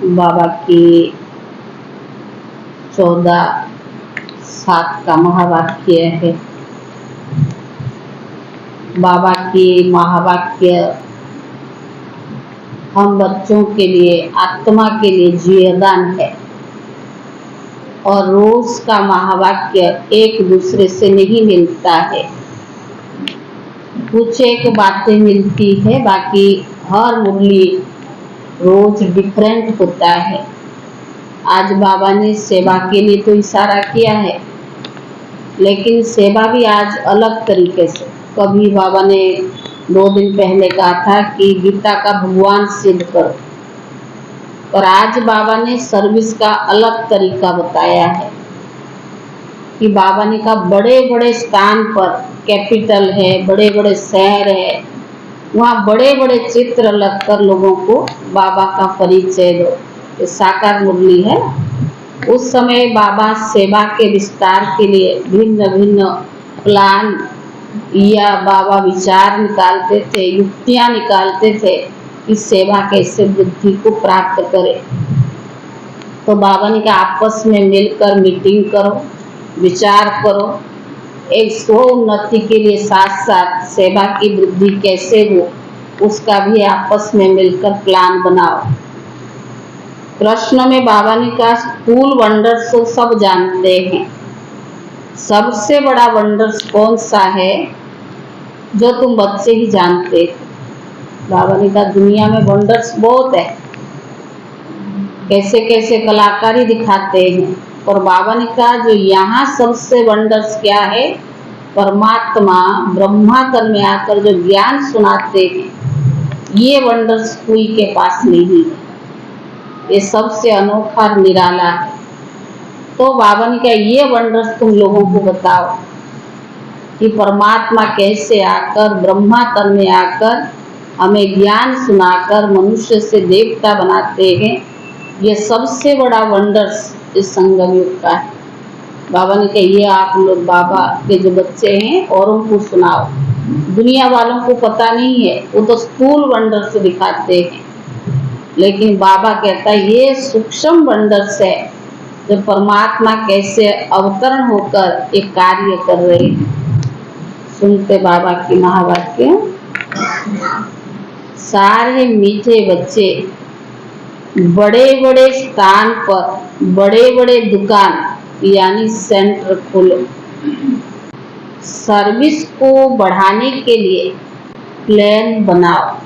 बाबा की 14:7 का महावाक्य है। बाबा की महावाक्य हम बच्चों के लिए, आत्मा के लिए जीवदान है। और रोज का महावाक्य एक दूसरे से नहीं मिलता है, कुछ एक बातें मिलती है, बाकी हर मुरली रोज डिफरेंट होता है। आज बाबा ने सेवा के लिए तो इशारा किया है, लेकिन सेवा भी आज अलग तरीके से। कभी बाबा ने 2 दिन पहले कहा था कि गीता का भगवान सिद्ध करो, और आज बाबा ने सर्विस का अलग तरीका बताया है कि बाबा ने कहा बड़े बड़े स्थान पर, कैपिटल है, बड़े बड़े शहर है, वहाँ बड़े बड़े चित्र लगकर लोगों को बाबा का परिचय दो। ये साकार मुरली है। उस समय बाबा सेवा के विस्तार के लिए भिन्न भिन्न प्लान या बाबा विचार निकालते थे, युक्तियाँ निकालते थे कि सेवा कैसे वृद्धि को प्राप्त करे। तो बाबा ने कहा आपस में मिलकर मीटिंग करो, विचार करो, एक स्व उन्नति के लिए साथ साथ सेवा की वृद्धि कैसे हो उसका भी आपस में मिलकर प्लान बनाओ। प्रश्न में बाबा ने कहा स्कूल वंडर्स तो सब जानते हैं, सबसे बड़ा वंडर्स कौन सा है जो तुम बच्चे ही जानते हो। बाबा ने कहा दुनिया में वंडर्स बहुत है, कैसे कैसे कलाकारी दिखाते हैं, और बाबा ने कहा जो यहाँ सबसे वंडर्स क्या है, परमात्मा ब्रह्मा तन में आकर जो ज्ञान सुनाते हैं, ये वंडर्स कोई के पास नहीं है, ये सबसे अनोखा निराला है। तो बाबा ने कहा ये वंडर्स तुम लोगों को बताओ कि परमात्मा कैसे आकर ब्रह्मा तन में आकर हमें ज्ञान सुनाकर मनुष्य से देवता बनाते हैं, ये सबसे बड़ा वंडर्स इस संगम युग का है। बाबा ने कहा ये आप लोग बाबा के जो बच्चे हैं औरों को सुनाओ, दुनिया वालों को पता नहीं है, वो तो स्थूल वंडर्स दिखाते हैं, लेकिन बाबा कहता है ये सूक्ष्म वंडर्स है जो परमात्मा कैसे अवतरण होकर एक कार्य कर रहे हैं। सुनते बाबा की महावाक्य। सारे मीठे बच्चे बड़े बड़े स्थान पर बड़े बड़े दुकान यानी सेंटर खोलो, सर्विस को बढ़ाने के लिए प्लान बनाओ,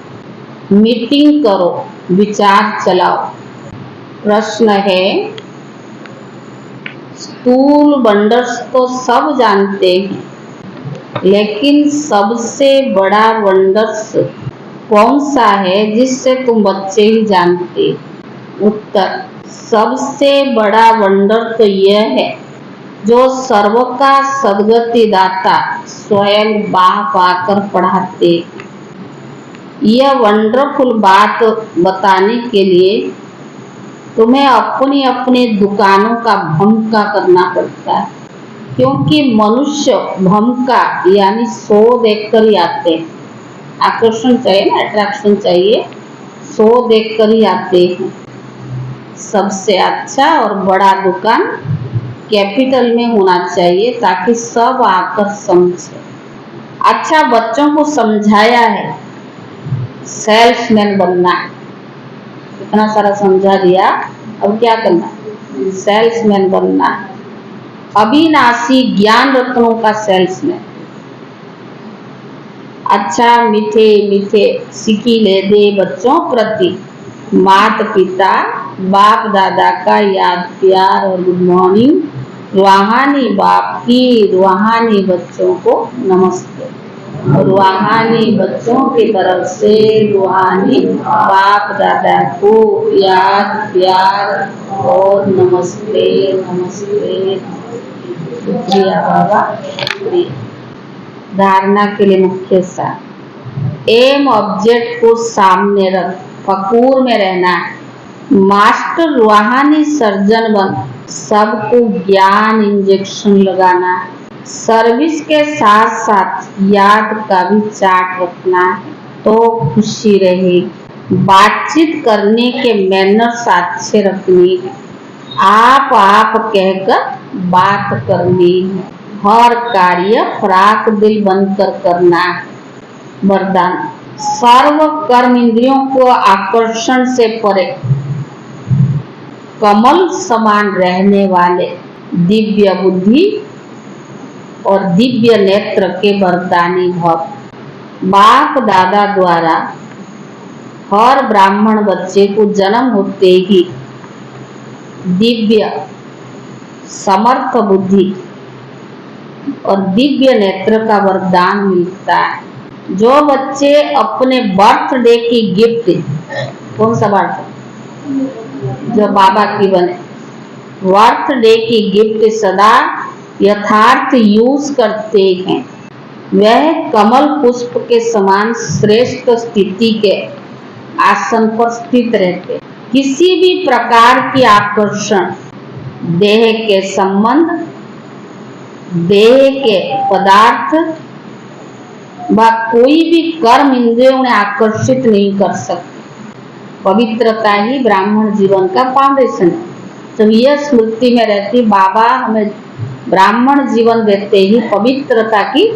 मीटिंग करो, विचार चलाओ। प्रश्न है स्थूल वंडर्स तो सब जानते हैं, लेकिन सबसे बड़ा वंडर्स कौन सा है जिससे तुम बच्चे ही जानते। उत्तर सबसे बड़ा वंडर तो यह है जो सर्व का सद्गति दाता स्वयं बाप आकर पढ़ाते। यह वंडरफुल बात बताने के लिए तुम्हें अपनी अपनी दुकानों का भमका करना पड़ता है, क्योंकि मनुष्य भमका यानी शो देखकर ही आते हैं। आकर्षण चाहिए ना, अट्रैक्शन चाहिए, शो देखकर ही आते हैं। सबसे अच्छा और बड़ा दुकान कैपिटल में होना चाहिए ताकि सब आकर समझे। अच्छा बच्चों को समझाया है सेल्समैन बनना है, इतना सारा समझा दिया, अब क्या करना है, सेल्समैन बनना है, अविनाशी ज्ञान रत्नों का सेल्समैन। अच्छा मीठे मीठे सिक्की ले दे बच्चों प्रति माता पिता बाप दादा का याद प्यार और गुड मॉर्निंग। रूहानी बाप की रूहानी बच्चों को नमस्ते, रूहानी बच्चों की तरफ से रूहानी बाप दादा को याद प्यार और नमस्ते नमस्ते। शुक्रिया बाबा, शुक्रिया। धारणा के लिए मुख्य सार एम ऑब्जेक्ट को सामने रख, फकूर में रहना है, मास्टर रूहानी सर्जन बन, सबको ज्ञान इंजेक्शन लगाना है, सर्विस के साथ साथ याद का भी चार्ट रखना है तो खुशी रहेगी। बातचीत करने के मैनर्स अच्छे रखनी है। आप कहकर बात करनी है। हर कार्य फ्राक दिल बनकर करना है। वरदान, सर्व कर्म इंद्रियों को आकर्षण से परे कमल समान रहने वाले दिव्य बुद्धि और दिव्य नेत्र के वरदानी भव। बाप दादा द्वारा हर ब्राह्मण बच्चे को जन्म होते ही दिव्य समर्थ बुद्धि और दिव्य नेत्र का वरदान मिलता है। जो बच्चे अपने बर्थडे की गिफ्ट, कौन सा बर्थडे जो बाबा की बने, बर्थडे की गिफ्ट सदा यथार्थ यूज करते हैं, वह कमल पुष्प के समान श्रेष्ठ स्थिति के आसन पर स्थित रहते। किसी भी प्रकार की आकर्षण, देह के संबंध, देह के पदार्थ व कोई भी कर्म इंद्रियों उन्हें आकर्षित नहीं कर सकती। पवित्रता ही ब्राह्मण जीवन का फाउंडेशन है। तो यह स्मृति में रहती, बाबा हमें ब्राह्मण जीवन देते ही पवित्रता की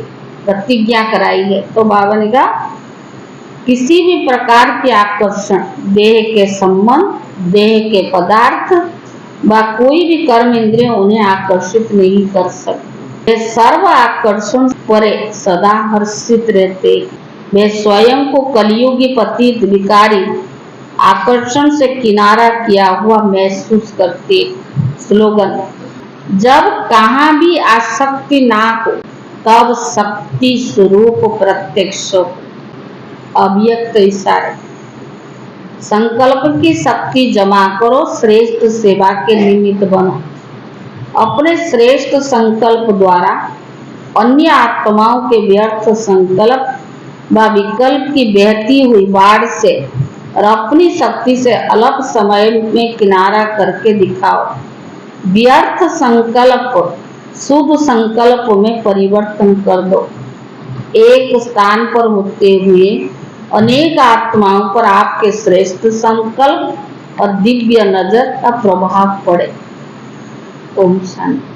प्रतिज्ञा कराई है। तो बाबा ने कहा किसी भी प्रकार के आकर्षण, देह के संबंध, देह के पदार्थ व कोई भी कर्म इंद्रिय उन्हें आकर्षित नहीं कर सकते। वे सर्व आकर्षण परे सदा हर्षित रहते। वे स्वयं को कलियुगी पतित विकारी आकर्षण से किनारा किया हुआ महसूस करते। स्लोगन, जब कहाँ भी आसक्ति ना हो तब शक्ति स्वरूप प्रत्यक्ष हो। अव्यक्त इशारे, संकल्प की शक्ति जमा करो, श्रेष्ठ सेवा के निमित्त बनो। अपने श्रेष्ठ संकल्प द्वारा अन्य आत्माओं के व्यर्थ संकल्प व विकल्प की बहती हुई बाढ़ से और अपनी शक्ति से अल्प समय में किनारा करके दिखाओ। व्यर्थ संकल्प शुभ संकल्प में परिवर्तन कर दो। एक स्थान पर होते हुए अनेक आत्माओं पर आपके श्रेष्ठ संकल्प और दिव्य नजर का प्रभाव पड़े। ओम शांति।